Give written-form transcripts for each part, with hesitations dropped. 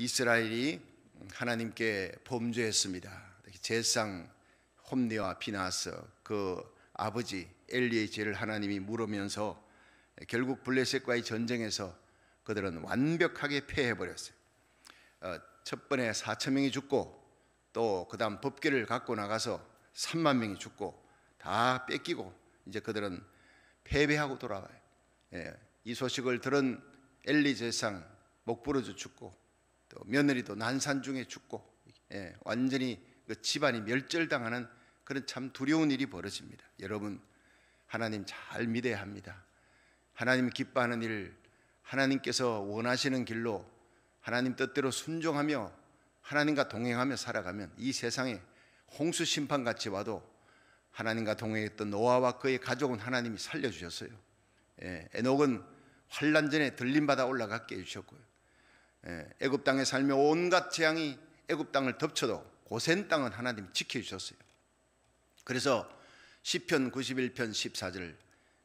이스라엘이 하나님께 범죄했습니다. 제사장 홈니와 비나스 그 아버지 엘리의 죄를 하나님이 물으면서 결국 블레셋과의 전쟁에서 그들은 완벽하게 패해버렸어요. 첫 번에 4천 명이 죽고 또 그 다음 법궤를 갖고 나가서 3만 명이 죽고 다 뺏기고 이제 그들은 패배하고 돌아와요. 이 소식을 들은 엘리 제사장 목 부러져 죽고 또 며느리도 난산 중에 죽고 완전히 그 집안이 멸절당하는 그런 참 두려운 일이 벌어집니다. 여러분, 하나님 잘 믿어야 합니다. 하나님 기뻐하는 일, 하나님께서 원하시는 길로 하나님 뜻대로 순종하며 하나님과 동행하며 살아가면 이 세상에 홍수 심판같이 와도 하나님과 동행했던 노아와 그의 가족은 하나님이 살려주셨어요. 에녹은 환난 전에 들림받아 올라갔게 해주셨고요. 애굽 땅에 살며 온갖 재앙이 애굽 땅을 덮쳐도 고센 땅은 하나님이 지켜주셨어요. 그래서 시편 91편 14절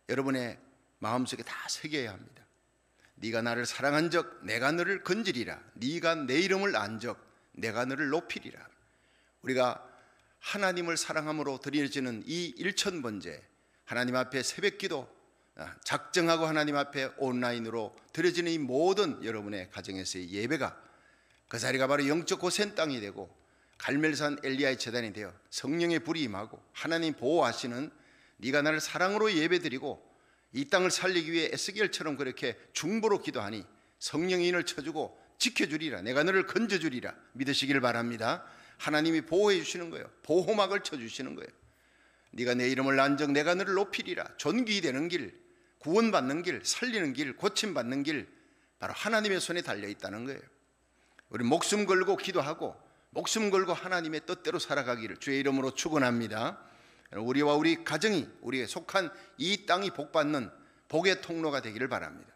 여러분의 마음속에 다 새겨야 합니다. 네가 나를 사랑한 적 내가 너를 건지리라. 네가 내 이름을 안 적 내가 너를 높이리라. 우리가 하나님을 사랑함으로 드려지는 이 일천번제, 하나님 앞에 새벽기도 작정하고 하나님 앞에 온라인으로 드려지는 이 모든 여러분의 가정에서의 예배가 그 자리가 바로 영적 고센 땅이 되고 갈멜산 엘리야의 제단이 되어 성령의 불이 임하고 하나님 보호하시는 네가 나를 사랑으로 예배드리고 이 땅을 살리기 위해 에스겔처럼 그렇게 중보로 기도하니 성령이 인을 쳐주고 지켜주리라. 내가 너를 건져주리라. 믿으시길 바랍니다. 하나님이 보호해 주시는 거예요. 보호막을 쳐주시는 거예요. 네가 내 이름을 안 적 내가 너를 높이리라. 존귀되는 길, 구원받는 길, 살리는 길, 고침받는 길, 바로 하나님의 손에 달려있다는 거예요. 우리 목숨 걸고 기도하고 목숨 걸고 하나님의 뜻대로 살아가기를 주의 이름으로 축원합니다. 우리와 우리 가정이, 우리에 속한 이 땅이 복받는 복의 통로가 되기를 바랍니다.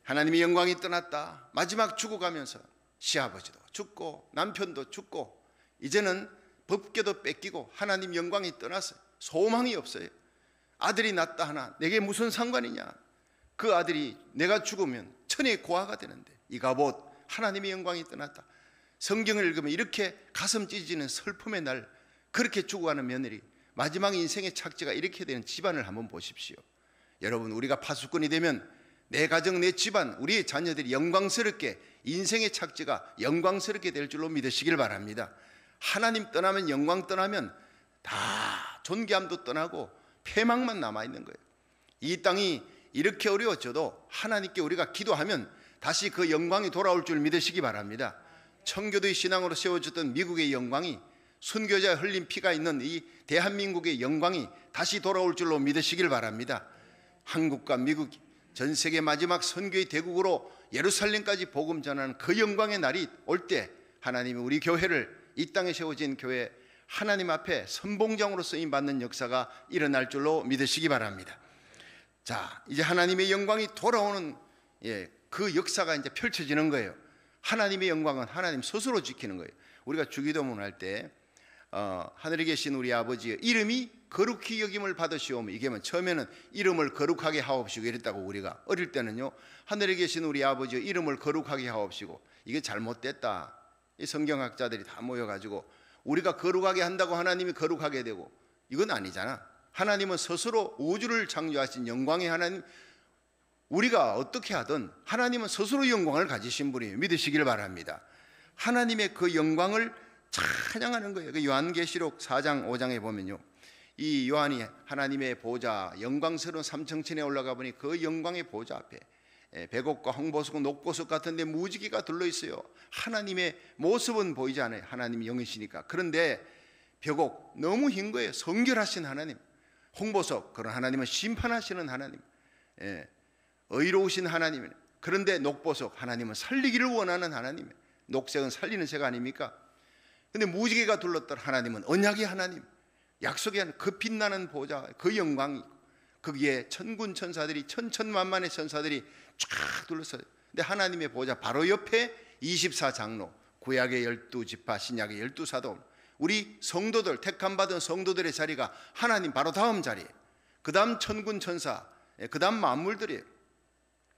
하나님의 영광이 떠났다. 마지막 죽어가면서 시아버지도 죽고 남편도 죽고 이제는 법궤도 뺏기고 하나님 영광이 떠났어요. 소망이 없어요. 아들이 낳다 하나 내게 무슨 상관이냐. 그 아들이 내가 죽으면 천의 고아가 되는데 이가봇 하나님의 영광이 떠났다. 성경을 읽으면 이렇게 가슴 찢어지는 슬픔의 날, 그렇게 죽어가는 며느리, 마지막 인생의 착지가 이렇게 되는 집안을 한번 보십시오. 여러분, 우리가 파수꾼이 되면 내 가정, 내 집안, 우리의 자녀들이 영광스럽게 인생의 착지가 영광스럽게 될 줄로 믿으시길 바랍니다. 하나님 떠나면, 영광 떠나면 다 존귀함도 떠나고 폐망만 남아있는 거예요. 이 땅이 이렇게 어려워져도 하나님께 우리가 기도하면 다시 그 영광이 돌아올 줄 믿으시기 바랍니다. 청교도의 신앙으로 세워졌던 미국의 영광이, 순교자의 흘린 피가 있는 이 대한민국의 영광이 다시 돌아올 줄로 믿으시길 바랍니다. 한국과 미국이 전 세계 마지막 선교의 대국으로 예루살렘까지 복음 전하는 그 영광의 날이 올 때 하나님이 우리 교회를, 이 땅에 세워진 교회 하나님 앞에 선봉장으로 쓰임받는 역사가 일어날 줄로 믿으시기 바랍니다. 자, 이제 하나님의 영광이 돌아오는 그 역사가 이제 펼쳐지는 거예요. 하나님의 영광은 하나님 스스로 지키는 거예요. 우리가 주기도문 할 때 하늘에 계신 우리 아버지의 이름이 거룩히 여김을 받으시오며, 이게 뭐 처음에는 이름을 거룩하게 하옵시고 이랬다고, 우리가 어릴 때는요 하늘에 계신 우리 아버지의 이름을 거룩하게 하옵시고, 이게 잘못됐다. 이 성경학자들이 다 모여가지고 우리가 거룩하게 한다고 하나님이 거룩하게 되고, 이건 아니잖아. 하나님은 스스로 우주를 창조하신 영광의 하나님, 우리가 어떻게 하든 하나님은 스스로 영광을 가지신 분이에요. 믿으시길 바랍니다. 하나님의 그 영광을 찬양하는 거예요. 그 요한계시록 4장 5장에 보면요, 이 요한이 하나님의 보좌, 영광스러운 삼층천에 올라가 보니 그 영광의 보좌 앞에 백옥과 홍보석, 녹보석 같은 데 무지개가 둘러있어요. 하나님의 모습은 보이지 않아요. 하나님이 영이시니까. 그런데 벽옥 너무 흰 거예요. 성결하신 하나님. 홍보석, 그런 하나님은 심판하시는 하나님, 의로우신 하나님. 그런데 녹보석, 하나님은 살리기를 원하는 하나님. 녹색은 살리는 색 아닙니까? 근데 무지개가 둘렀던 하나님은 언약의 하나님, 약속의 하나님, 그 빛나는 보좌, 그 영광이, 거기에 천군 천사들이, 천천만만의 천사들이 쫙 둘러서요. 근데 하나님의 보좌 바로 옆에 24장로, 구약의 12지파, 신약의 12사도, 우리 성도들, 택함받은 성도들의 자리가 하나님 바로 다음 자리에, 그 다음 천군 천사, 그 다음 만물들이에요.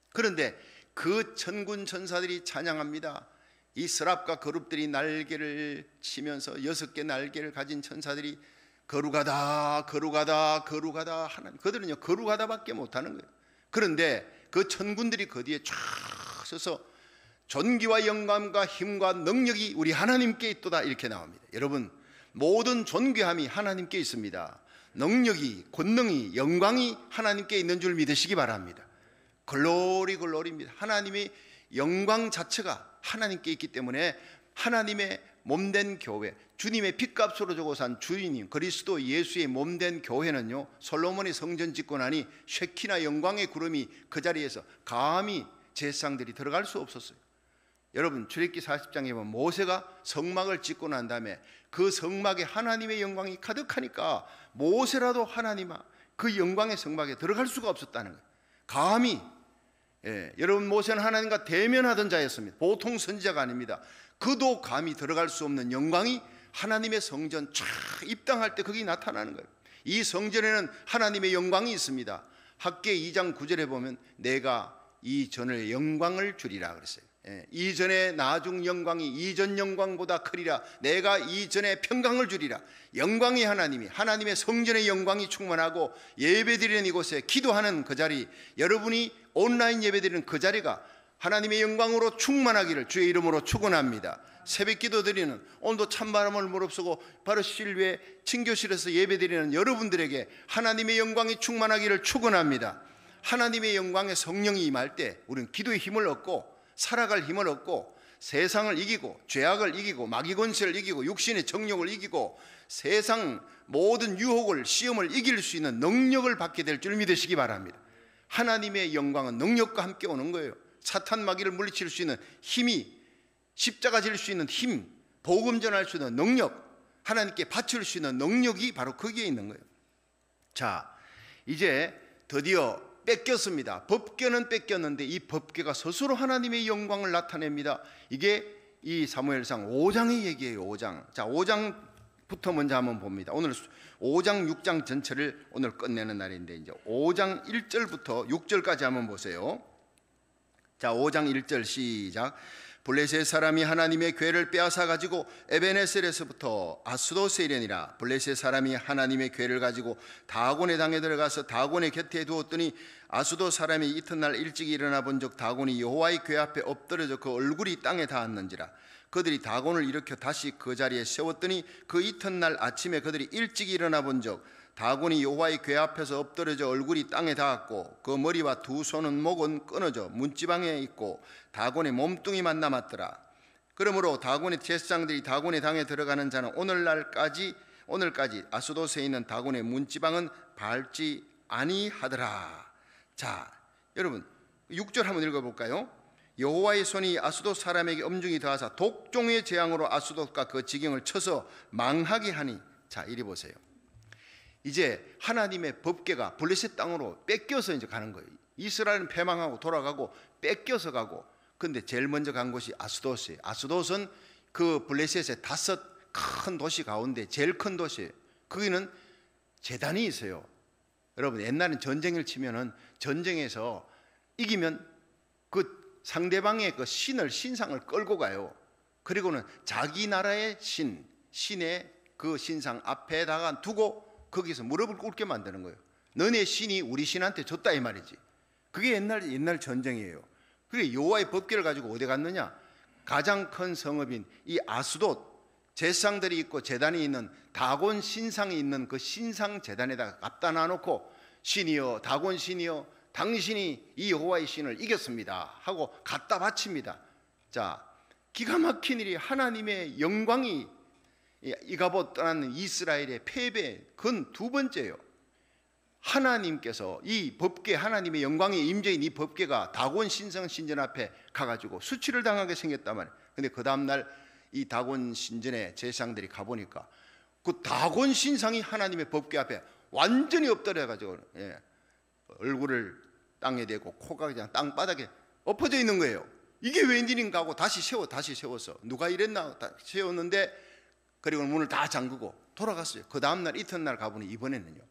그런데 그 천군 천사들이 찬양합니다. 이 스랍과 거룹들이 날개를 치면서 6개 날개를 가진 천사들이 거룩하다 거룩하다 거룩하다 하는, 그들은요 거룩하다밖에 못하는 거예요. 그런데 그 천군들이 그 뒤에 쫙 서서 존귀와 영광과 힘과 능력이 우리 하나님께 있도다 이렇게 나옵니다. 여러분, 모든 존귀함이 하나님께 있습니다. 능력이, 권능이, 영광이 하나님께 있는 줄 믿으시기 바랍니다. 글로리 글로리입니다. 하나님의 영광 자체가 하나님께 있기 때문에 하나님의 몸된 교회, 주님의 핏값으로 주고 산 주님 그리스도 예수의 몸된 교회는요, 솔로몬이 성전 짓고 나니 쉐키나 영광의 구름이 그 자리에서 감히 제사장들이 들어갈 수 없었어요. 여러분, 출애굽기 40장에 보면 모세가 성막을 짓고 난 다음에 그 성막에 하나님의 영광이 가득하니까 모세라도 하나님아 그 영광의 성막에 들어갈 수가 없었다는 거예요. 감히. 여러분, 모세는 하나님과 대면하던 자였습니다. 보통 선지자가 아닙니다. 그도 감히 들어갈 수 없는 영광이 하나님의 성전 쫙 입당할 때 거기 나타나는 거예요. 이 성전에는 하나님의 영광이 있습니다. 학계 2장 9절에 보면 내가 이 전을 영광을 주리라 그랬어요. 이전의 나중 영광이 이전 영광보다 크리라. 내가 이전의 평강을 주리라. 영광이 하나님의 성전의 영광이 충만하고 예배드리는 이곳에 기도하는 그 자리, 여러분이 온라인 예배드리는 그 자리가 하나님의 영광으로 충만하기를 주의 이름으로 축원합니다. 새벽 기도 드리는, 오늘도 찬바람을 무릅쓰고 바로 실외 친교실에서 예배드리는 여러분들에게 하나님의 영광이 충만하기를 축원합니다. 하나님의 영광의 성령이 임할 때 우리는 기도의 힘을 얻고 살아갈 힘을 얻고 세상을 이기고 죄악을 이기고 마귀 권세를 이기고 육신의 정욕을 이기고 세상 모든 유혹을 시험을 이길 수 있는 능력을 받게 될 줄 믿으시기 바랍니다. 하나님의 영광은 능력과 함께 오는 거예요. 사탄 마귀를 물리칠 수 있는 힘이, 십자가 질 수 있는 힘, 복음 전할 수 있는 능력, 하나님께 바칠 수 있는 능력이 바로 거기에 있는 거예요. 자, 이제 드디어 뺏겼습니다. 법궤는 뺏겼는데 이 법궤가 스스로 하나님의 영광을 나타냅니다. 이게 이 사무엘상 5장의 얘기예요. 5장. 자, 5장부터 먼저 한번 봅니다. 오늘 5장 6장 전체를 오늘 끝내는 날인데 이제 5장 1절부터 6절까지 한번 보세요. 자, 5장 1절 시작. 블레셋 사람이 하나님의 궤를 빼앗아 가지고 에베네셀에서부터 아스돗에 이르니라. 블레셋 사람이 하나님의 궤를 가지고 다곤의 당에 들어가서 다곤의 곁에 두었더니 아스돗 사람이 이튿날 일찍 일어나 본즉 다곤이 여호와의 궤 앞에 엎드려져 그 얼굴이 땅에 닿았는지라. 그들이 다곤을 일으켜 다시 그 자리에 세웠더니 그 이튿날 아침에 그들이 일찍 일어나 본즉 다곤이 여호와의 궤 앞에서 엎드려져 얼굴이 땅에 닿았고 그 머리와 두 손은 목은 끊어져 문지방에 있고 다곤의 몸뚱이만 남았더라. 그러므로 다곤의 제사장들이 다곤의 당에 들어가는 자는 오늘까지 아스돗에 있는 다곤의 문지방은 밟지 아니하더라. 자, 여러분 6절 한번 읽어볼까요? 여호와의 손이 아스돗 사람에게 엄중히 더하사 독종의 재앙으로 아스돗과 그 지경을 쳐서 망하게 하니. 자, 이리 보세요. 이제 하나님의 법궤가 블레셋 땅으로 뺏겨서 이제 가는 거예요. 이스라엘은 패망하고 돌아가고 뺏겨서 가고, 근데 제일 먼저 간 곳이 아스돗이에요. 아스돗은 그 블레셋의 5 큰 도시 가운데 제일 큰 도시예요. 거기는 제단이 있어요. 여러분, 옛날엔 전쟁을 치면은 전쟁에서 이기면 그 상대방의 그 신상을 끌고 가요. 그리고는 자기 나라의 신의 그 신상 앞에다가 두고 거기서 무릎을 꿇게 만드는 거예요. 너네 신이 우리 신한테 줬다 이 말이지. 그게 옛날 전쟁이에요. 그래, 여호와의 법궤를 가지고 어디 갔느냐? 가장 큰 성읍인 이 아스돗, 제사장들이 있고 제단이 있는 다곤 신상이 있는 그 신상 제단에다가 갖다 놔놓고 신이여, 다곤 신이여, 당신이 이 여호와의 신을 이겼습니다 하고 갖다 바칩니다. 자, 기가 막힌 일이, 하나님의 영광이 이가봇 떠나는 이스라엘의 패배 근 2번째예요. 하나님께서 이 법궤, 하나님의 영광의 임재인 이 법궤가 다곤 신성 신전 앞에 가가지고 수치를 당하게 생겼단 말이에요. 근데 그 다음날 이 다곤 신전에 제사장들이 가보니까 그 다곤 신상이 하나님의 법궤 앞에 완전히 엎드려가지고 얼굴을 땅에 대고 코가 그냥 땅바닥에 엎어져 있는 거예요. 이게 웬일인가 하고 다시 세워서 누가 이랬나 세웠는데, 그리고 문을 다 잠그고 돌아갔어요. 그 다음날 이튿날 가보니 이번에는요,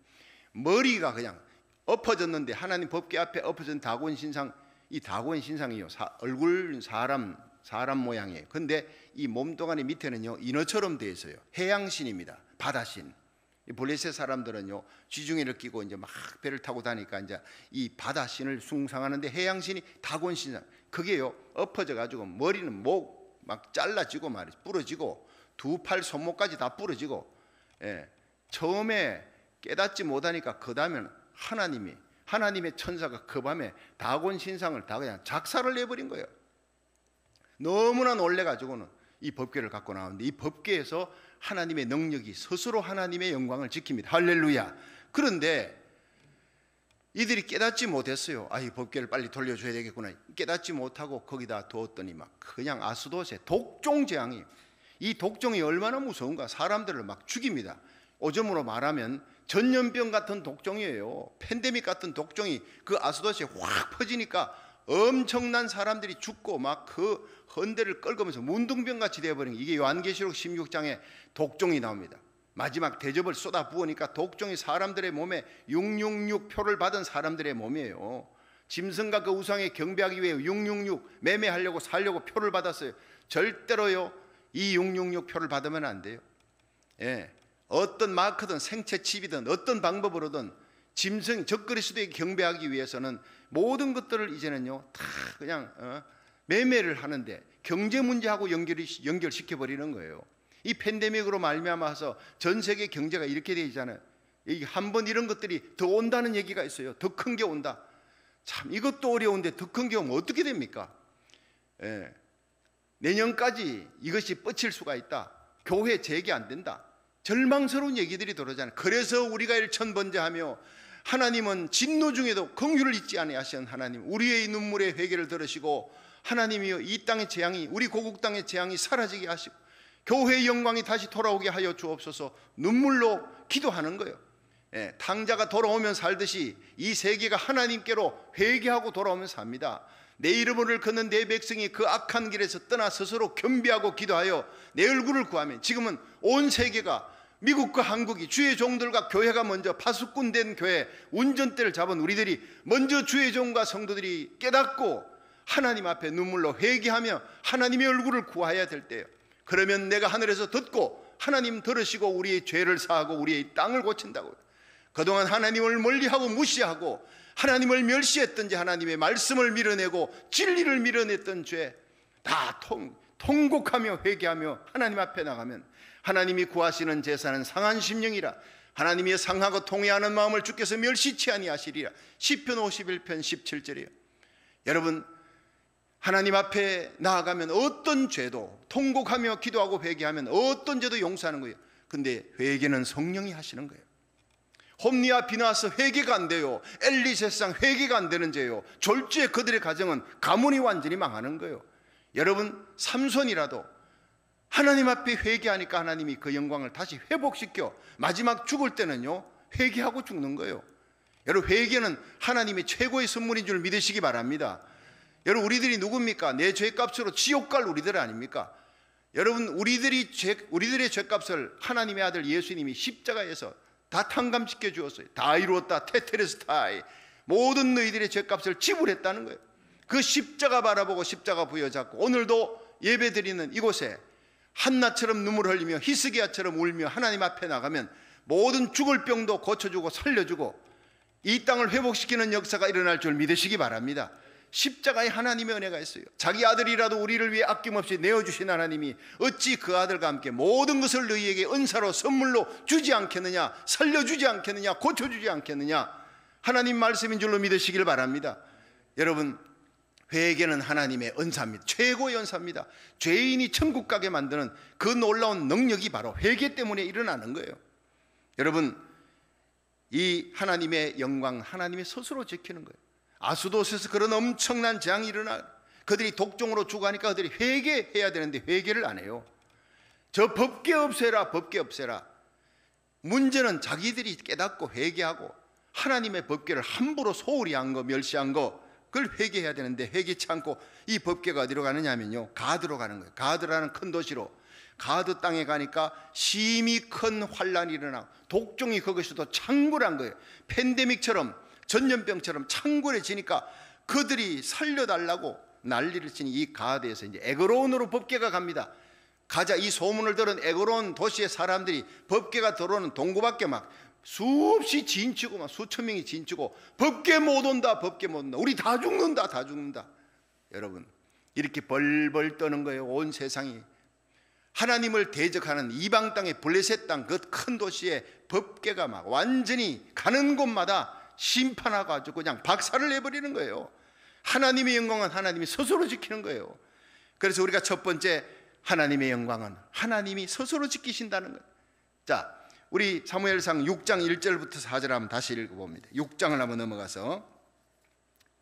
머리가 그냥 엎어졌는데, 하나님 법궤 앞에 엎어진 다곤 신상 이 다곤 신상이요, 얼굴 사람 모양이에요. 근데 이 몸뚱아리 밑에는요 인어처럼 되어 있어요. 해양신입니다. 바다신. 이 블레셋 사람들은요 쥐중이를 끼고 이제 막 배를 타고 다니까 이제 이 바다신을 숭상하는데, 해양신이 다곤 신상, 그게요 엎어져 가지고 머리는 목 막 잘라지고 말이죠, 부러지고 두 팔 손목까지 다 부러지고, 예. 처음에 깨닫지 못하니까 그 다음에는 하나님의 천사가 그 밤에 다곤 신상을 다 그냥 작사를 내버린 거예요. 너무나 놀래가지고는 이 법궤를 갖고 나오는데, 이 법궤에서 하나님의 능력이 스스로 하나님의 영광을 지킵니다. 할렐루야. 그런데 이들이 깨닫지 못했어요. 이 법궤를 빨리 돌려줘야 되겠구나. 깨닫지 못하고 거기다 두었더니 막 그냥 아스돗의 독종 재앙이, 이 독종이 얼마나 무서운가, 사람들을 막 죽입니다. 오줌으로 말하면 전염병 같은 독종이에요. 팬데믹 같은 독종이 그 아스돗에 확 퍼지니까 엄청난 사람들이 죽고 막 그 헌대를 끓으면서 문둥병같이 되어버린, 이게 요한계시록 16장에 독종이 나옵니다. 마지막 대접을 쏟아 부으니까 독종이 사람들의 몸에 666표를 받은 사람들의 몸이에요. 짐승과 그 우상에 경배하기 위해 666 매매하려고 살려고 표를 받았어요. 절대로요 이 666표를 받으면 안 돼요. 예. 어떤 마크든 생체 칩이든 어떤 방법으로든 짐승 적그리스도에 경배하기 위해서는 모든 것들을 이제는요 다 그냥 매매를 하는데 경제 문제하고 연결시켜 버리는 거예요. 이 팬데믹으로 말미암아서 전 세계 경제가 이렇게 되어 있잖아요. 한번 이런 것들이 더 온다는 얘기가 있어요. 더 큰 게 온다. 참 이것도 어려운데 더 큰 게 오면 어떻게 됩니까? 예. 내년까지 이것이 뻗칠 수가 있다. 교회 재개 안 된다. 절망스러운 얘기들이 들어오잖아요. 그래서 우리가 일천번제하며, 하나님은 진노 중에도 긍휼을 잊지 아니하신 하나님, 우리의 눈물의 회개를 들으시고, 하나님이여 이 땅의 재앙이, 우리 고국 땅의 재앙이 사라지게 하시고 교회의 영광이 다시 돌아오게 하여 주옵소서, 눈물로 기도하는 거예요. 예, 탕자가 돌아오면 살듯이 이 세계가 하나님께로 회개하고 돌아오면 삽니다. 내 이름을 걷는 내 백성이 그 악한 길에서 떠나 스스로 겸비하고 기도하여 내 얼굴을 구하면, 지금은 온 세계가, 미국과 한국이 주의 종들과 교회가 먼저 파수꾼 된 교회, 운전대를 잡은 우리들이 먼저 주의 종과 성도들이 깨닫고 하나님 앞에 눈물로 회개하며 하나님의 얼굴을 구해야 될 때예요. 그러면 내가 하늘에서 듣고 하나님 들으시고 우리의 죄를 사하고 우리의 땅을 고친다고요. 그동안 하나님을 멀리하고 무시하고 하나님을 멸시했던지, 하나님의 말씀을 밀어내고 진리를 밀어냈던 죄 다 통곡하며 회개하며 하나님 앞에 나가면, 하나님이 구하시는 제사는 상한 심령이라 하나님이 상하고 통회하는 마음을 주께서 멸시치 아니하시리라. 시편 51편 17절이에요. 여러분, 하나님 앞에 나아가면 어떤 죄도, 통곡하며 기도하고 회개하면 어떤 죄도 용서하는 거예요. 근데 회개는 성령이 하시는 거예요. 홈리와 비나스 회개가 안 돼요. 엘리세상 회개가 안 되는 죄예요. 졸지에 그들의 가정은 가문이 완전히 망하는 거예요. 여러분, 삼손이라도 하나님 앞에 회개하니까 하나님이 그 영광을 다시 회복시켜 마지막 죽을 때는요 회개하고 죽는 거예요. 여러분, 회개는 하나님의 최고의 선물인 줄 믿으시기 바랍니다. 여러분, 우리들이 누굽니까? 내 죄값으로 지옥 갈 우리들 아닙니까? 여러분, 우리들의 죄값을 하나님의 아들 예수님이 십자가에서 다 탕감시켜 주었어요. 다 이루었다, 테테레스타이. 모든 너희들의 죄값을 지불했다는 거예요. 그 십자가 바라보고 십자가 부여잡고 오늘도 예배드리는 이곳에 한나처럼 눈물 흘리며 히스기야처럼 울며 하나님 앞에 나가면 모든 죽을 병도 고쳐주고 살려주고 이 땅을 회복시키는 역사가 일어날 줄 믿으시기 바랍니다. 십자가에 하나님의 은혜가 있어요. 자기 아들이라도 우리를 위해 아낌없이 내어주신 하나님이 어찌 그 아들과 함께 모든 것을 너희에게 은사로 선물로 주지 않겠느냐, 살려주지 않겠느냐, 고쳐주지 않겠느냐. 하나님 말씀인 줄로 믿으시길 바랍니다. 여러분, 회개는 하나님의 은사입니다. 최고의 은사입니다. 죄인이 천국 가게 만드는 그 놀라운 능력이 바로 회개 때문에 일어나는 거예요. 여러분, 이 하나님의 영광, 하나님이 스스로 지키는 거예요. 아수도스에서 그런 엄청난 재앙이 일어나 그들이 독종으로 죽어가니까 그들이 회개해야 되는데 회개를 안 해요. 저 법궤 없애라, 법궤 없애라. 문제는 자기들이 깨닫고 회개하고 하나님의 법궤를 함부로 소홀히 한 거, 멸시한 거, 그걸 회개해야 되는데 회개치 않고 이 법궤가 어디로 가느냐 하면요, 가드로 가는 거예요. 가드라는 큰 도시로. 가드 땅에 가니까 심히 큰 환란이 일어나고 독종이 그것이도 창궐한 거예요. 팬데믹처럼, 전염병처럼 창궐해지니까 그들이 살려달라고 난리를 치니 이 가드에서 이제 에그론으로 법궤가 갑니다. 가자, 이 소문을 들은 에그론 도시의 사람들이 법궤가 들어오는 동구밖에 막 수없이 진치고 막 수천 명이 진치고 법궤 못 온다, 법궤 못 온다, 우리 다 죽는다, 다 죽는다. 여러분, 이렇게 벌벌 떠는 거예요. 온 세상이. 하나님을 대적하는 이방 땅의 블레셋 땅 그 큰 도시에 법궤가 막 완전히 가는 곳마다 심판하고 아주 그냥 박살을 내버리는 거예요. 하나님의 영광은 하나님이 스스로 지키는 거예요. 그래서 우리가 첫 번째, 하나님의 영광은 하나님이 스스로 지키신다는 거예요. 자, 우리 사무엘상 6장 1절부터 4절 한번 다시 읽어봅니다. 6장을 한번 넘어가서,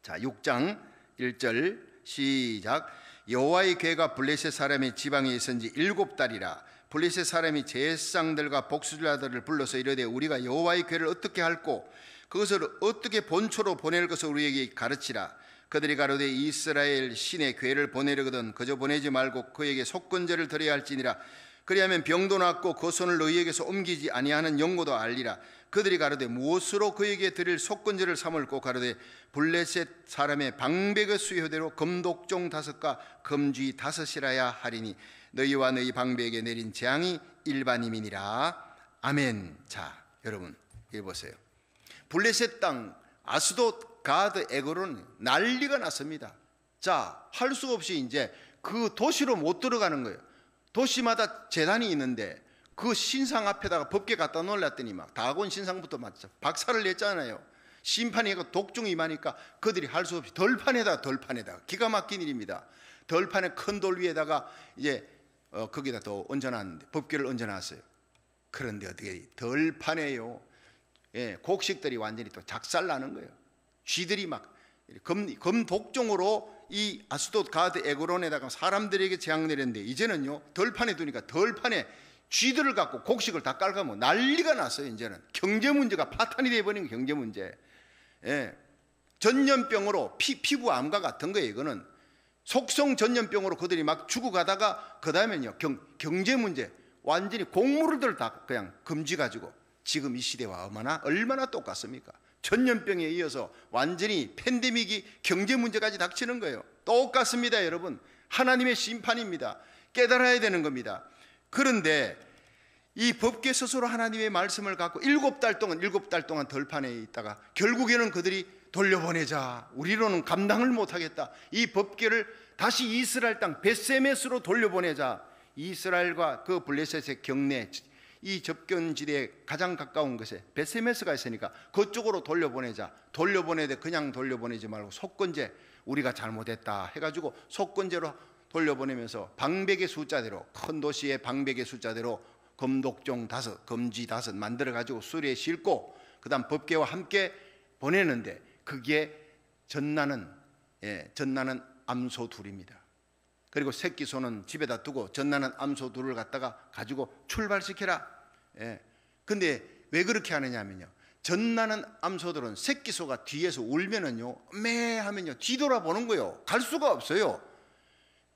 자, 6장 1절 시작. 여호와의 궤가 블레셋 사람의 지방에 있은지 7달이라. 블레셋 사람이 제사장들과 복수자들을 불러서 이르되 우리가 여호와의 궤를 어떻게 할꼬, 그것을 어떻게 본초로 보낼 것을 우리에게 가르치라. 그들이 가로되 이스라엘 신의 궤를 보내려거든 그저 보내지 말고 그에게 속건제를 드려야 할지니라. 그리하면 병도 낫고 그 손을 너희에게서 옮기지 아니하는 영고도 알리라. 그들이 가로되 무엇으로 그에게 드릴 속건제를 삼을꼬, 가로되 블레셋 사람의 방백의 수효대로 금독종 5과 금쥐 5이라야 하리니 너희와 너희 방백에 내린 재앙이 일반임이니라. 아멘. 자, 여러분 읽어보세요. 블레셋 땅 아스돗, 가드, 에그론 난리가 났습니다. 자, 할 수 없이 이제 그 도시로 못 들어가는 거예요. 도시마다 제단이 있는데 그 신상 앞에다가 법궤 갖다 놓으랬더니 막 다곤 신상부터 맞죠. 박살을 냈잖아요. 심판이 독종이 임하니까 그들이 할 수 없이 덜판에다가 기가 막힌 일입니다. 덜판에 큰 돌 위에다가 이제 거기다 더 얹어놨는데, 법궤를 얹어놨어요. 그런데 어떻게 덜판에요, 예, 곡식들이 완전히 또 작살나는 거예요. 쥐들이 막 금독종으로 이 아스돗, 가드, 에그론에다가 사람들에게 재앙 내렸는데 이제는요 덜판에 두니까 덜판에 쥐들을 갖고 곡식을 다 깔가면 난리가 났어요. 이제는 경제 문제가 파탄이 돼버린 경제 문제. 예. 전염병으로 피부암과 같은 거예요. 이거는 속성 전염병으로 그들이 막 죽어가다가 그 다음에는요 경제 문제, 완전히 곡물들 다 그냥 금지 가지고 지금 이 시대와 얼마나 똑같습니까? 전염병에 이어서 완전히 팬데믹이 경제 문제까지 닥치는 거예요. 똑같습니다. 여러분, 하나님의 심판입니다. 깨달아야 되는 겁니다. 그런데 이 법궤 스스로 하나님의 말씀을 갖고 7달 동안 덜판에 있다가 결국에는 그들이 돌려보내자, 우리로는 감당을 못하겠다, 이 법궤를 다시 이스라엘 땅 벳세메스로 돌려보내자. 이스라엘과 그 블레셋의 경내, 이 접견지대에 가장 가까운 것에 벳세메스가 있으니까 그쪽으로 돌려보내자. 돌려보내되 그냥 돌려보내지 말고 속건제, 우리가 잘못했다 해가지고 속건제로 돌려보내면서 방백의 숫자대로, 큰 도시의 방백의 숫자대로 금독종 5, 금쥐 5 만들어가지고 수레에 싣고 그 다음 법궤와 함께 보내는데 그게 전나는 암소 둘입니다. 그리고 새끼 소는 집에다 두고 전나는 암소 둘을 갖다가 가지고 출발시켜라. 예. 근데 왜 그렇게 하느냐면요, 전나는 암소들은 새끼 소가 뒤에서 울면은요, 매 하면요 뒤돌아보는 거예요. 갈 수가 없어요.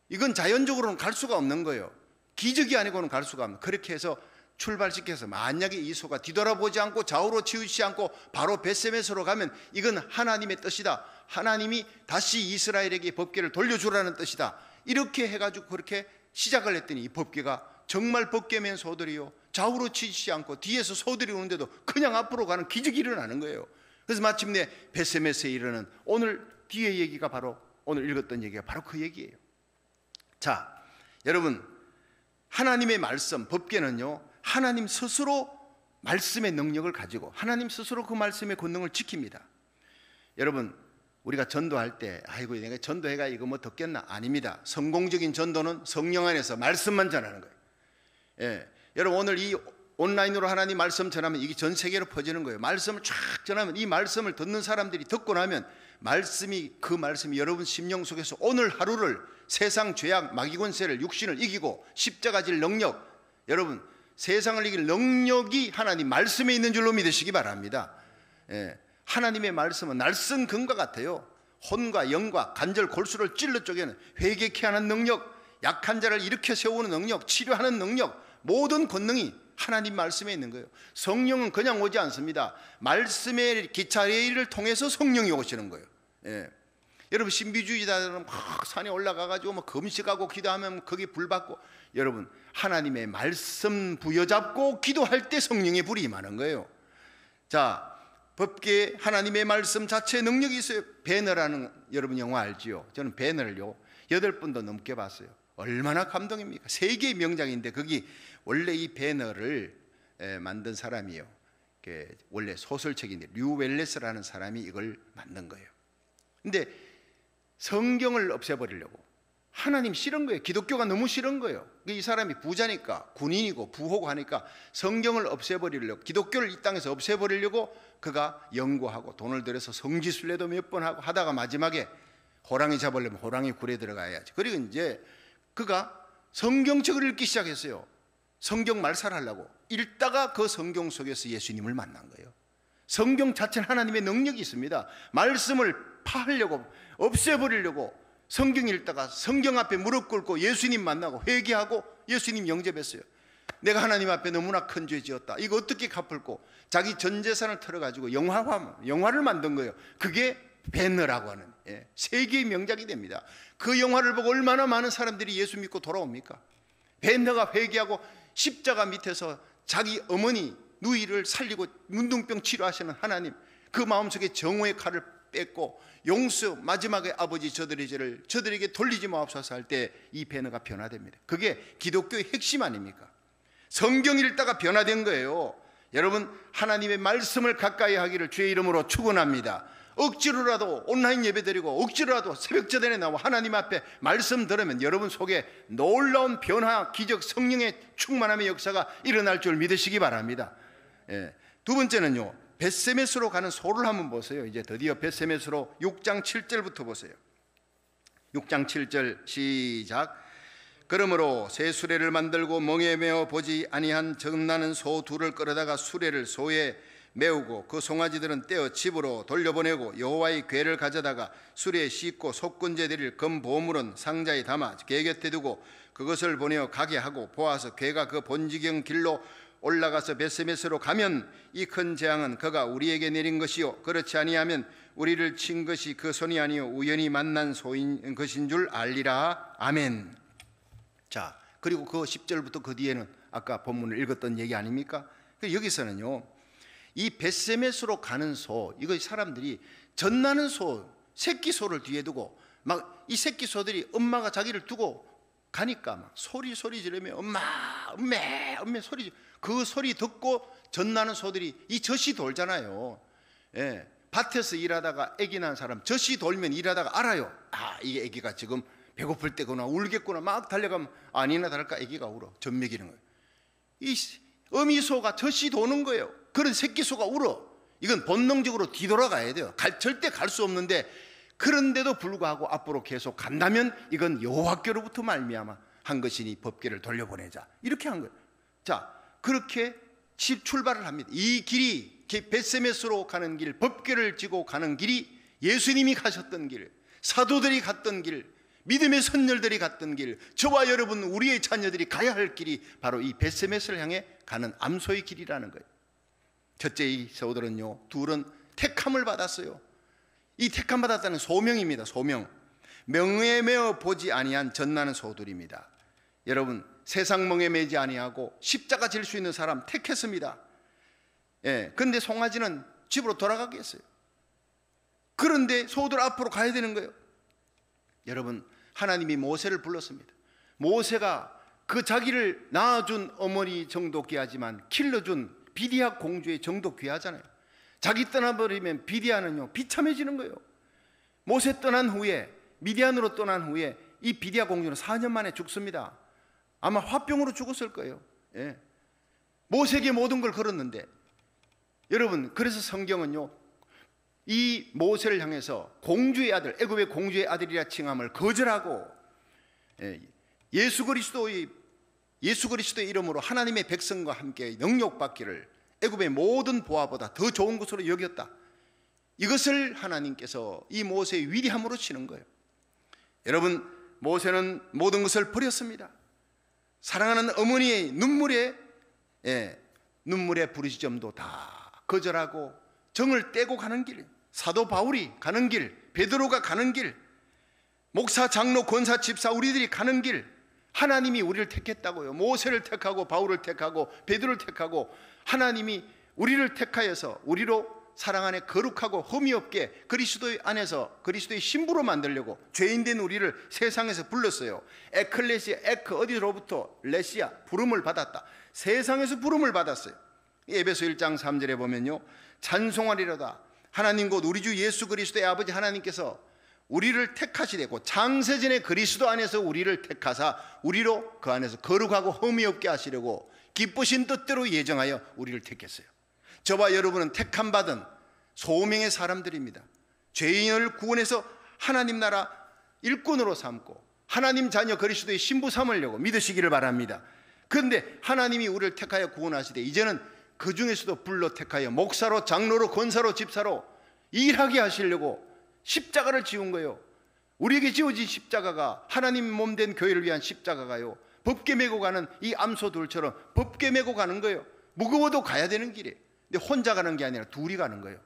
이건 자연적으로는 갈 수가 없는 거예요. 기적이 아니고는 갈 수가 없는. 그렇게 해서 출발시켜서 만약에 이 소가 뒤돌아보지 않고 좌우로 치우치지 않고 바로 벳세메스로 가면 이건 하나님의 뜻이다, 하나님이 다시 이스라엘에게 법궤를 돌려주라는 뜻이다, 이렇게 해가지고 그렇게 시작을 했더니 이 법궤가 정말 법궤맨 소들이요 좌우로 치지 않고 뒤에서 소들이 오는데도 그냥 앞으로 가는 기적이 일어나는 거예요. 그래서 마침내 벳세메스에 이르는 오늘 뒤에 얘기가 바로, 오늘 읽었던 얘기가 바로 그 얘기예요. 자, 여러분, 하나님의 말씀, 법궤는요 하나님 스스로 말씀의 능력을 가지고 하나님 스스로 그 말씀의 권능을 지킵니다. 여러분, 우리가 전도할 때 아이고 내가 전도해가 이거 뭐 듣겠나? 아닙니다. 성공적인 전도는 성령 안에서 말씀만 전하는 거예요. 예. 여러분, 오늘 이 온라인으로 하나님 말씀 전하면 이게 전 세계로 퍼지는 거예요. 말씀을 쫙 전하면 이 말씀을 듣는 사람들이 듣고 나면 그 말씀이 여러분 심령 속에서 오늘 하루를, 세상 죄악 마귀권세를, 육신을 이기고 십자가 질 능력, 여러분 세상을 이길 능력이 하나님 말씀에 있는 줄로 믿으시기 바랍니다. 예. 하나님의 말씀은 날쌘 금과 같아요. 혼과 영과 관절 골수를 찔러 쪼개는 회개케 하는 능력, 약한 자를 일으켜 세우는 능력, 치료하는 능력, 모든 권능이 하나님 말씀에 있는 거예요. 성령은 그냥 오지 않습니다. 말씀의 기차레일을 통해서 성령이 오시는 거예요. 예. 여러분 신비주의자들은 막 산에 올라가가지고 막 금식하고 기도하면 거기 불 받고, 여러분 하나님의 말씀 부여잡고 기도할 때 성령의 불이 임하는 거예요. 자, 법계에 하나님의 말씀 자체의 능력이 있어요. 배너라는 여러분 영화 알지요? 저는 배너를요 8번도 넘게 봤어요. 얼마나 감동입니까? 세계의 명작인데 거기 원래 이 배너를 만든 사람이요, 원래 소설책인데 류 웰레스라는 사람이 이걸 만든 거예요. 근데 성경을 없애버리려고 하나님 싫은 거예요. 기독교가 너무 싫은 거예요. 이 사람이 부자니까, 군인이고 부호고 하니까 성경을 없애버리려고, 기독교를 이 땅에서 없애버리려고 그가 연구하고 돈을 들여서 성지순례도 몇 번 하고 하다가 마지막에 호랑이 잡으려면 호랑이 굴에 들어가야지. 그리고 이제 그가 성경책을 읽기 시작했어요. 성경 말살을 하려고 읽다가 그 성경 속에서 예수님을 만난 거예요. 성경 자체는 하나님의 능력이 있습니다. 말씀을 파하려고, 없애버리려고 성경 읽다가 성경 앞에 무릎 꿇고 예수님 만나고 회개하고 예수님 영접했어요. 내가 하나님 앞에 너무나 큰 죄 지었다, 이거 어떻게 갚을꼬? 자기 전 재산을 털어가지고 영화를 만든 거예요. 그게 배너라고 하는 세계의 명작이 됩니다. 그 영화를 보고 얼마나 많은 사람들이 예수 믿고 돌아옵니까? 배너가 회개하고 십자가 밑에서 자기 어머니 누이를 살리고 문둥병 치료하시는 하나님, 그 마음속에 정오의 칼을 뺐고 용서, 마지막에 아버지 저들의 죄를 저들에게 돌리지 마옵소서 할 때 이 배너가 변화됩니다. 그게 기독교의 핵심 아닙니까? 성경 읽다가 변화된 거예요. 여러분 하나님의 말씀을 가까이 하기를 주의 이름으로 축원합니다. 억지로라도 온라인 예배 드리고 억지로라도 새벽전에 나와 하나님 앞에 말씀 들으면 여러분 속에 놀라운 변화, 기적, 성령의 충만함의 역사가 일어날 줄 믿으시기 바랍니다. 두 번째는요, 벳세메스로 가는 소를 한번 보세요. 이제 드디어 벳세메스로 6장 7절부터 보세요. 6장 7절 시작. 그러므로 새 수레를 만들고 멍에 메어 보지 아니한 정나는 소 둘을 끌어다가 수레를 소에 메우고 그 송아지들은 떼어 집으로 돌려보내고 여호와의 궤를 가져다가 수레에 싣고 속건제 드릴 금보물은 상자에 담아 궤 곁에 두고 그것을 보내어 가게 하고, 보아서 궤가 그 본지경 길로 올라가서 벳세메스로 가면 이 큰 재앙은 그가 우리에게 내린 것이요 그렇지 아니하면 우리를 친 것이 그 손이 아니요 우연히 만난 소인 것인 줄 알리라. 아멘. 자, 그리고 그 10절부터 그 뒤에는 아까 본문을 읽었던 얘기 아닙니까? 여기서는요, 이 벳세메스로 가는 소, 이거 사람들이 젖나는 소, 새끼 소를 뒤에 두고 막 이 새끼 소들이 엄마가 자기를 두고 가니까 막 소리 지르며 엄마 소리, 그 소리 듣고 젖나는 소들이, 이 젖이 돌잖아요. 밭에서 일하다가 아기 낳은 사람 젖이 돌면 일하다가 알아요. 아, 이게 아기가 지금 배고플 때구나, 울겠구나. 막 달려가면 아니나 다를까 아기가 울어. 젖 먹이는 거예요. 이 어미소가 젖이 도는 거예요. 그런 새끼소가 울어. 이건 본능적으로 뒤돌아가야 돼요. 절대 갈 수 없는데, 그런데도 불구하고 앞으로 계속 간다면 이건 여호와께로부터 말미암아 한 것이니 법궤를 돌려보내자, 이렇게 한 거예요. 자, 그렇게 출발을 합니다. 이 길이 벳세메스로 가는 길, 법궤를 지고 가는 길이 예수님이 가셨던 길, 사도들이 갔던 길, 믿음의 선열들이 갔던 길, 저와 여러분 우리의 자녀들이 가야 할 길이 바로 이 벳세메스를 향해 가는 암소의 길이라는 거예요. 첫째 이 소들은요, 둘은 택함을 받았어요. 이 택함 받았다는 소명입니다. 소명. 명에 메어 보지 아니한 젖나는 소들입니다. 여러분 세상 멍에 매지 아니하고 십자가 질 수 있는 사람 택했습니다. 그런데 송아지는 집으로 돌아가게 했어요. 그런데 소들 앞으로 가야 되는 거예요. 여러분 하나님이 모세를 불렀습니다. 모세가 그 자기를 낳아준 어머니 정도 귀하지만 길러준 비디아 공주의 정도 귀하잖아요. 자기 떠나버리면 비디아는요 비참해지는 거예요. 모세 떠난 후에, 미디안으로 떠난 후에 이 비디아 공주는 4년 만에 죽습니다. 아마 화병으로 죽었을 거예요. 모세에게 모든 걸 걸었는데, 여러분 그래서 성경은요 이 모세를 향해서 공주의 아들, 애굽의 공주의 아들이라 칭함을 거절하고 예수 그리스도의 이름으로 하나님의 백성과 함께 영육받기를 애굽의 모든 보화보다 더 좋은 것으로 여겼다. 이것을 하나님께서 이 모세의 위대함으로 치는 거예요. 여러분 모세는 모든 것을 버렸습니다. 사랑하는 어머니의 눈물의 부르짖음도 다 거절하고 정을 떼고 가는 길, 사도 바울이 가는 길, 베드로가 가는 길, 목사, 장로, 권사, 집사 우리들이 가는 길, 하나님이 우리를 택했다고요. 모세를 택하고 바울을 택하고 베드로를 택하고 하나님이 우리를 택하여서 우리로 사랑 안에 거룩하고 흠이 없게 그리스도의 안에서 그리스도의 신부로 만들려고 죄인된 우리를 세상에서 불렀어요. 에클레시아, 에크 어디로부터 레시아 부름을 받았다. 세상에서 부름을 받았어요. 에베소 1장 3절에 보면요, 찬송하리로다 하나님 곧 우리 주 예수 그리스도의 아버지 하나님께서 우리를 택하시되고 창세전에 그리스도 안에서 우리를 택하사 우리로 그 안에서 거룩하고 흠이 없게 하시려고 기쁘신 뜻대로 예정하여 우리를 택했어요. 저와 여러분은 택함 받은 소명의 사람들입니다. 죄인을 구원해서 하나님 나라 일꾼으로 삼고 하나님 자녀 그리스도의 신부 삼으려고 믿으시기를 바랍니다. 그런데 하나님이 우리를 택하여 구원하시되 이제는 그 중에서도 불러 택하여 목사로, 장로로, 권사로, 집사로 일하게 하시려고 십자가를 지은 거예요. 우리에게 지어진 십자가가 하나님 몸 된 교회를 위한 십자가가요, 법궤 메고 가는 이 암소들처럼 법궤 메고 가는 거예요. 무거워도 가야 되는 길이에요. 근데 혼자 가는 게 아니라 둘이 가는 거예요.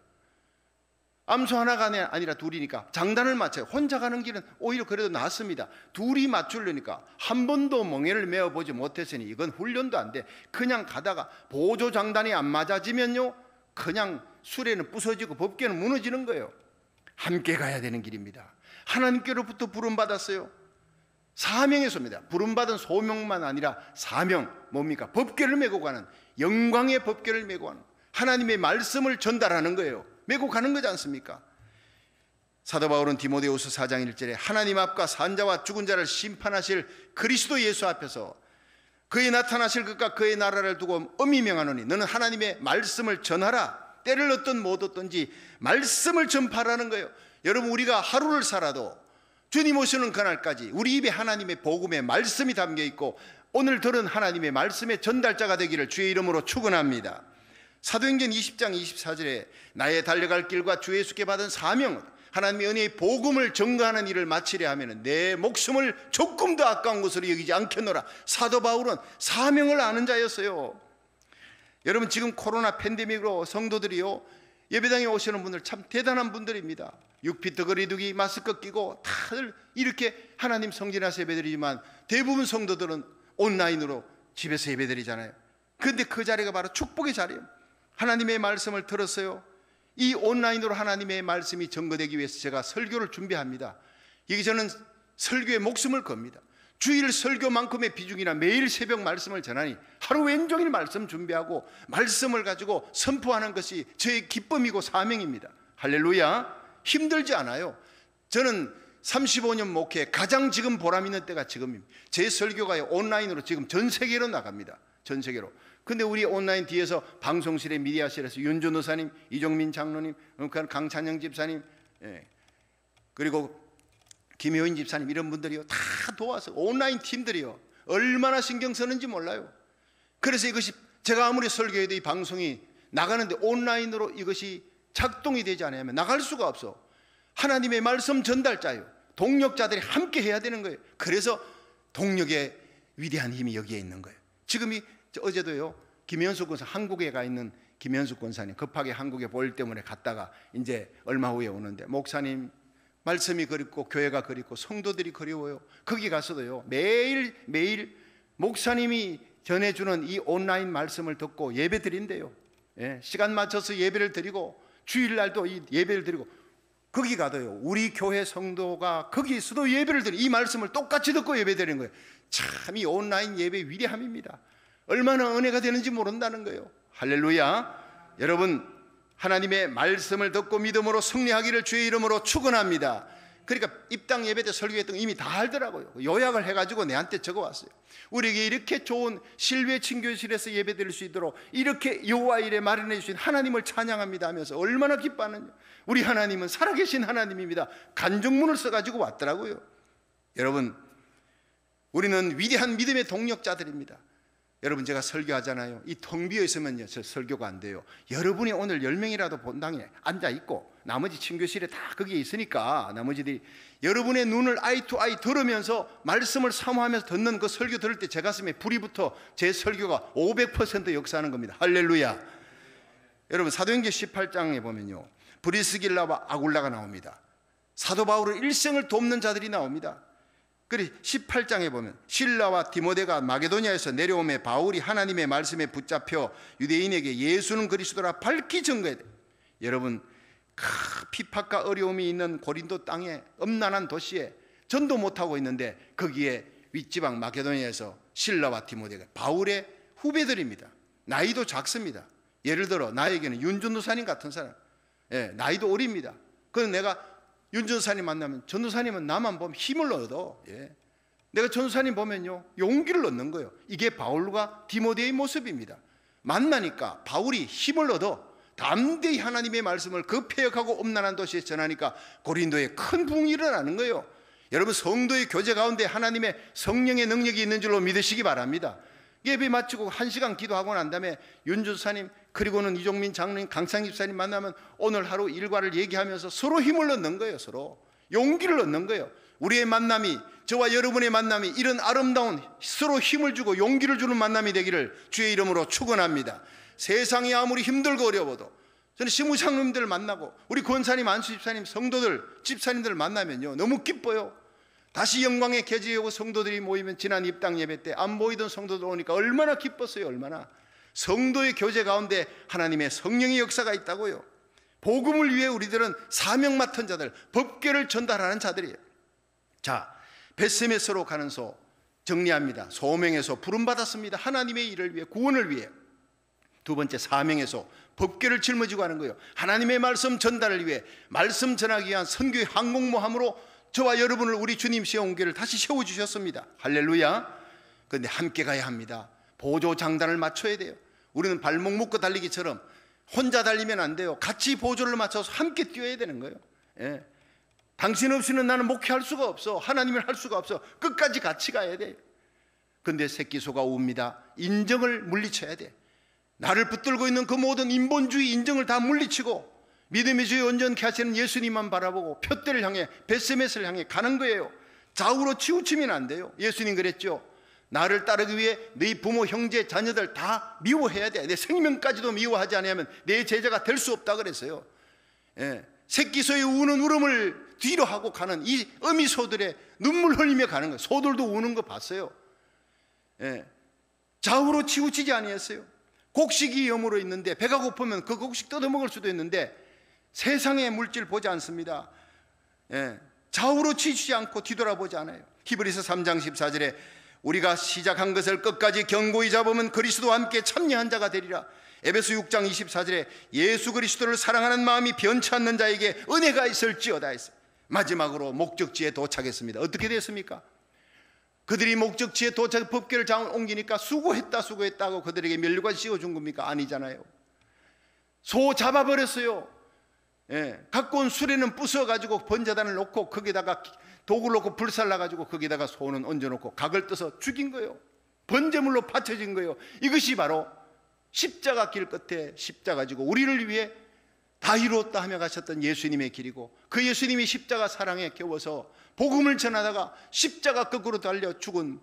암소 하나가 아니라 둘이니까 장단을 맞춰요. 혼자 가는 길은 오히려 그래도 낫습니다. 둘이 맞추려니까 한 번도 멍에를 메어보지 못했으니 이건 훈련도 안 돼. 그냥 가다가 보조 장단이 안 맞아지면요, 그냥 수레는 부서지고 법궤는 무너지는 거예요. 함께 가야 되는 길입니다. 하나님께로부터 부름받았어요. 사명의 소입니다. 부름받은 소명만 아니라 사명, 뭡니까? 법궤를 메고 가는, 영광의 법궤를 메고 가는, 하나님의 말씀을 전달하는 거예요. 메고 가는 거지 않습니까? 사도 바울은 디모데후서 4장 1절에 하나님 앞과 산자와 죽은 자를 심판하실 그리스도 예수 앞에서 그의 나타나실 것과 그의 나라를 두고 엄히 명하노니 너는 하나님의 말씀을 전하라. 때를 얻든 못 얻든지 말씀을 전파하라는 거예요. 여러분, 우리가 하루를 살아도 주님 오시는 그날까지 우리 입에 하나님의 복음의 말씀이 담겨 있고 오늘 들은 하나님의 말씀의 전달자가 되기를 주의 이름으로 축원합니다. 사도행전 20장 24절에 나의 달려갈 길과 주 예수께 받은 사명은 하나님의 은혜의 복음을 전가하는 일을 마치려 하면 내 목숨을 조금도 아까운 것으로 여기지 않겠노라. 사도 바울은 사명을 아는 자였어요. 여러분, 지금 코로나 팬데믹으로 성도들이요, 예배당에 오시는 분들 참 대단한 분들입니다. 6피트 거리두기, 마스크 끼고 다들 이렇게 하나님 성전에서 예배드리지만 대부분 성도들은 온라인으로 집에서 예배드리잖아요. 그런데 그 자리가 바로 축복의 자리예요. 하나님의 말씀을 들었어요. 이 온라인으로 하나님의 말씀이 전거되기 위해서 제가 설교를 준비합니다. 여기 저는 설교에 목숨을 겁니다. 주일 설교만큼의 비중이나 매일 새벽 말씀을 전하니 하루 왼종일 말씀 준비하고 말씀을 가지고 선포하는 것이 저의 기쁨이고 사명입니다. 할렐루야. 힘들지 않아요. 저는 35년 목회 가장 지금 보람 있는 때가 지금입니다. 제 설교가 온라인으로 지금 전 세계로 나갑니다. 전 세계로. 근데 우리 온라인 뒤에서 방송실에 미디어실에서 윤준 의사님, 이종민 장로님, 강찬영 집사님, 그리고 김효인 집사님, 이런 분들이요 다 도와서 온라인 팀들이요 얼마나 신경 쓰는지 몰라요. 그래서 이것이 제가 아무리 설교해도 이 방송이 나가는데 온라인으로 이것이 작동이 되지 않으면 나갈 수가 없어. 하나님의 말씀 전달자요, 동력자들이 함께 해야 되는 거예요. 그래서 동력의 위대한 힘이 여기에 있는 거예요. 지금 어제도요, 김현숙 권사, 한국에 가 있는 김현숙 권사님 급하게 한국에 볼 때문에 갔다가 이제 얼마 후에 오는데, 목사님 말씀이 그립고 교회가 그립고 성도들이 그리워요. 거기 가서도요 매일 목사님이 전해주는 이 온라인 말씀을 듣고 예배 드린대요. 시간 맞춰서 예배를 드리고 주일날도 이 예배를 드리고, 거기 가도요 우리 교회 성도가 거기서도 예배를 드리고 이 말씀을 똑같이 듣고 예배 드리는 거예요. 참 이 온라인 예배 위대함입니다. 얼마나 은혜가 되는지 모른다는 거예요. 할렐루야. 여러분, 하나님의 말씀을 듣고 믿음으로 승리하기를 주의 이름으로 축원합니다. 그러니까 입당 예배 때 설교했던 거 이미 다 알더라고요. 요약을 해가지고 내한테 적어왔어요. 우리에게 이렇게 좋은 실외 친교실에서 예배 드릴 수 있도록 이렇게 여호와 일에 마련해 주신 하나님을 찬양합니다 하면서 얼마나 기뻐하는지. 우리 하나님은 살아계신 하나님입니다. 간증문을 써가지고 왔더라고요. 여러분, 우리는 위대한 믿음의 동력자들입니다. 여러분, 제가 설교하잖아요. 이 텅 비어 있으면요 저 설교가 안 돼요. 여러분이 오늘 10명이라도 본당에 앉아있고 나머지 친교실에 다 거기에 있으니까 나머지들이 여러분의 눈을 아이 투 아이 들으면서 말씀을 사모하면서 듣는 그 설교 들을 때 제 가슴에 불이 붙어 제 설교가 500% 역사하는 겁니다. 할렐루야. 여러분, 사도행전 18장에 보면요 브리스길라와 아굴라가 나옵니다. 사도 바울의 일생을 돕는 자들이 나옵니다. 그리 18장에 보면 실라와 디모데가 마게도니아에서 내려오매 바울이 하나님의 말씀에 붙잡혀 유대인에게 예수는 그리스도라 밝히 증거해야 돼요. 여러분, 피팍과 어려움이 있는 고린도 땅에 엄난한 도시에 전도 못하고 있는데 거기에 윗지방 마게도니아에서 실라와 디모데가 바울의 후배들입니다. 나이도 작습니다. 예를 들어 나에게는 윤 전도사님 같은 사람, 나이도 어립니다. 그래서 내가 윤 전도사님 만나면 전도사님은 나만 보면 힘을 얻어. 내가 전도사님 보면요 용기를 얻는 거예요. 이게 바울과 디모데의 모습입니다. 만나니까 바울이 힘을 얻어 담대히 하나님의 말씀을 그 폐역하고 엄난한 도시에 전하니까 고린도에 큰 부흥이 일어나는 거예요. 여러분, 성도의 교제 가운데 하나님의 성령의 능력이 있는 줄로 믿으시기 바랍니다. 예배 마치고 1시간 기도하고 난 다음에 윤 전도사님 그리고는 이종민 장로님, 강창 집사님 만나면 오늘 하루 일과를 얘기하면서 서로 힘을 얻는 거예요. 서로 용기를 얻는 거예요. 우리의 만남이, 저와 여러분의 만남이 이런 아름다운 서로 힘을 주고 용기를 주는 만남이 되기를 주의 이름으로 축원합니다. 세상이 아무리 힘들고 어려워도 저는 시무장님들 만나고 우리 권사님, 안수 집사님, 성도들, 집사님들 만나면요 너무 기뻐요. 다시 영광의 계지에 오고 성도들이 모이면 지난 입당 예배 때 안 보이던 성도들 오니까 얼마나 기뻤어요. 얼마나. 성도의 교제 가운데 하나님의 성령의 역사가 있다고요. 복음을 위해 우리들은 사명 맡은 자들, 법궤를 전달하는 자들이에요. 자, 벳세메스로 가는 소 정리합니다. 소명에서 부름받았습니다. 하나님의 일을 위해, 구원을 위해. 두 번째, 사명에서 법궤를 짊어지고 하는 거예요. 하나님의 말씀 전달을 위해, 말씀 전하기 위한 선교의 항공모함으로 저와 여러분을 우리 주님 세운 길을 다시 세워주셨습니다. 할렐루야. 그런데 함께 가야 합니다. 보조 장단을 맞춰야 돼요. 우리는 발목 묶고 달리기처럼 혼자 달리면 안 돼요. 같이 보조를 맞춰서 함께 뛰어야 되는 거예요. 당신 없이는 나는 목회할 수가 없어. 하나님을 할 수가 없어. 끝까지 같이 가야 돼요. 그런데 새끼소가 웁니다. 인정을 물리쳐야 돼. 나를 붙들고 있는 그 모든 인본주의 인정을 다 물리치고 믿음의 주에 온전케 하시는 예수님만 바라보고 표대를 향해, 벳세메스를 향해 가는 거예요. 좌우로 치우치면 안 돼요. 예수님 그랬죠. 나를 따르기 위해 네 부모, 형제, 자녀들 다 미워해야 돼. 내 생명까지도 미워하지 않으면 내 제자가 될 수 없다 그랬어요. 새끼소의 우는 울음을 뒤로 하고 가는 이 어미소들의 눈물 흘리며 가는 거예요. 소들도 우는 거 봤어요. 좌우로 치우치지 아니했어요. 곡식이 염으로 있는데 배가 고프면 그 곡식 뜯어먹을 수도 있는데 세상의 물질 보지 않습니다. 좌우로 치우치지 않고 뒤돌아보지 않아요. 히브리서 3장 14절에 우리가 시작한 것을 끝까지 견고히 잡으면 그리스도와 함께 참여한 자가 되리라. 에베소 6장 24절에 예수 그리스도를 사랑하는 마음이 변치 않는 자에게 은혜가 있을지어다 했어요. 마지막으로 목적지에 도착했습니다. 어떻게 됐습니까? 그들이 목적지에 도착해 법궤를 옮기니까 수고했다고 그들에게 면류관 씌워준 겁니까? 아니잖아요. 소 잡아버렸어요. 갖고 온 수레는 부숴가지고 번제단을 놓고 거기다가 독을 놓고 불살라가지고 거기다가 소는 얹어놓고 각을 떠서 죽인 거예요. 번제물로 바쳐진 거예요. 이것이 바로 십자가 길 끝에 십자가 지고 우리를 위해 다 이루었다 하며 가셨던 예수님의 길이고, 그 예수님이 십자가 사랑에 겨워서 복음을 전하다가 십자가 거꾸로 달려 죽은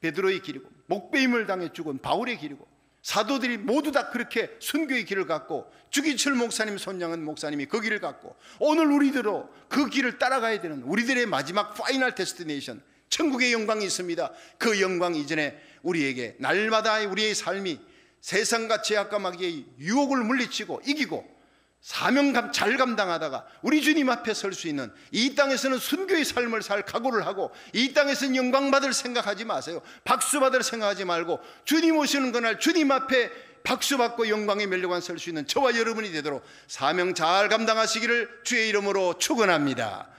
베드로의 길이고, 목배임을 당해 죽은 바울의 길이고, 사도들이 모두 다 그렇게 순교의 길을 갔고, 주기철 목사님, 손양은 목사님이 그 길을 갔고, 오늘 우리들도 그 길을 따라가야 되는 우리들의 마지막 파이널 데스티네이션, 천국의 영광이 있습니다. 그 영광 이전에 우리에게 날마다 우리의 삶이 세상과 죄악과 마귀의 유혹을 물리치고 이기고 사명감 잘 감당하다가 우리 주님 앞에 설 수 있는, 이 땅에서는 순교의 삶을 살 각오를 하고, 이 땅에서는 영광 받을 생각하지 마세요. 박수 받을 생각하지 말고 주님 오시는 그날 주님 앞에 박수 받고 영광의 면류관 설 수 있는 저와 여러분이 되도록 사명 잘 감당하시기를 주의 이름으로 축원합니다.